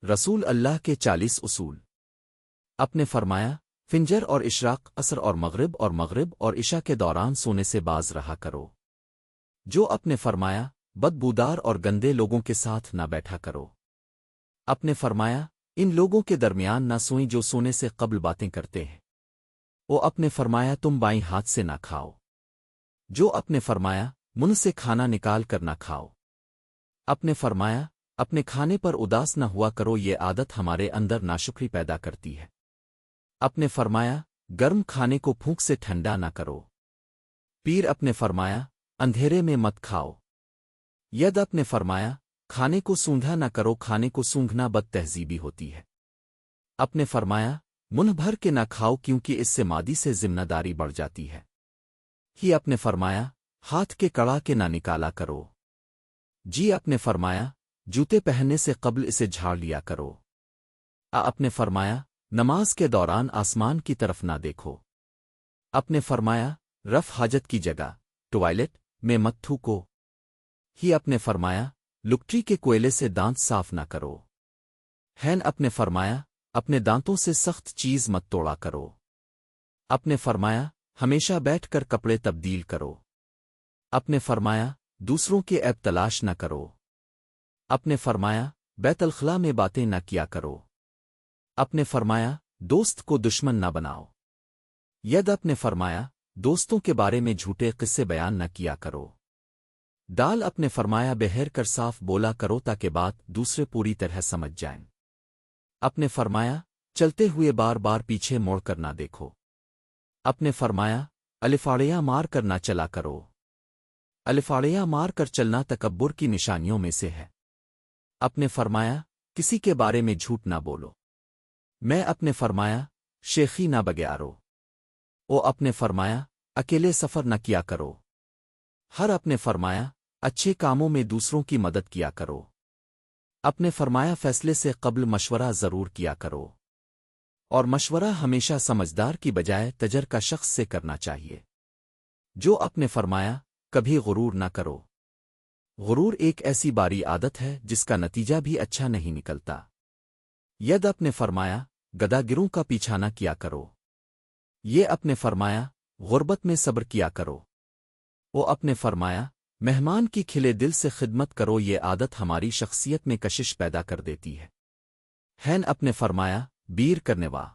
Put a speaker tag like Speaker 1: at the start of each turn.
Speaker 1: رسول اللہ کے 40 اصول۔ اپنے فرمایا فنجر اور اشراق، عصر اور مغرب اور عشاء کے دوران سونے سے باز رہا کرو۔ جو اپنے فرمایا بدبودار اور گندے لوگوں کے ساتھ نہ بیٹھا کرو۔ اپنے فرمایا ان لوگوں کے درمیان نہ سوئیں جو سونے سے قبل باتیں کرتے ہیں۔ وہ اپنے فرمایا تم بائیں ہاتھ سے نہ کھاؤ۔ جو اپنے فرمایا منہ سے کھانا نکال کر نہ کھاؤ۔ اپنے فرمایا اپنے کھانے پر اداس نہ ہوا کرو، یہ عادت ہمارے اندر ناشکری پیدا کرتی ہے۔ اپنے فرمایا گرم کھانے کو پھونک سے ٹھنڈا نہ کرو۔ پیر اپنے فرمایا اندھیرے میں مت کھاؤ۔ ید اپنے فرمایا کھانے کو سونگھا نہ کرو، کھانے کو سونگھنا بد تہذیبی ہوتی ہے۔ اپنے فرمایا منہ بھر کے نہ کھاؤ کیونکہ اس سے مادی سے ذمہ داری بڑھ جاتی ہے۔ ہی اپنے فرمایا ہاتھ کے کڑا کے نہ نکالا کرو۔ جی اپنے فرمایا جوتے پہننے سے قبل اسے جھاڑ لیا کرو۔ اپنے فرمایا نماز کے دوران آسمان کی طرف نہ دیکھو۔ اپنے فرمایا رف حاجت کی جگہ ٹوائلٹ میں مت تھوکو۔ ہی اپنے فرمایا لکٹری کے کوئلے سے دانت صاف نہ کرو۔ ہین اپنے فرمایا اپنے دانتوں سے سخت چیز مت توڑا کرو۔ اپنے فرمایا ہمیشہ بیٹھ کر کپڑے تبدیل کرو۔ اپنے فرمایا دوسروں کے عیب تلاش نہ کرو۔ اپنے فرمایا بیت الخلاء میں باتیں نہ کیا کرو۔ اپنے فرمایا دوست کو دشمن نہ بناؤ۔ ید اپنے فرمایا دوستوں کے بارے میں جھوٹے قصے بیان نہ کیا کرو۔ دال اپنے فرمایا بہر کر صاف بولا کرو تاکہ بات دوسرے پوری طرح سمجھ جائیں۔ اپنے فرمایا چلتے ہوئے بار بار پیچھے موڑ کر نہ دیکھو۔ اپنے فرمایا الفاڑیاں مار کر نہ چلا کرو۔ الفاڑیاں مار کر چلنا تکبر کی نشانیوں میں سے ہے۔ اپنے فرمایا کسی کے بارے میں جھوٹ نہ بولو۔ میں اپنے فرمایا شیخی نہ بگیارو۔ او اپنے فرمایا اکیلے سفر نہ کیا کرو۔ ہر اپنے فرمایا اچھے کاموں میں دوسروں کی مدد کیا کرو۔ اپنے فرمایا فیصلے سے قبل مشورہ ضرور کیا کرو، اور مشورہ ہمیشہ سمجھدار کی بجائے تجر کا شخص سے کرنا چاہیے۔ جو اپنے فرمایا کبھی غرور نہ کرو۔ غرور ایک ایسی باری عادت ہے جس کا نتیجہ بھی اچھا نہیں نکلتا۔ ید اپنے فرمایا گداگروں کا پیچھا نہ کیا کرو۔ یہ اپنے فرمایا غربت میں صبر کیا کرو۔ وہ اپنے فرمایا مہمان کی کھلے دل سے خدمت کرو، یہ عادت ہماری شخصیت میں کشش پیدا کر دیتی ہے۔ ہین اپنے فرمایا بیر کرنے وا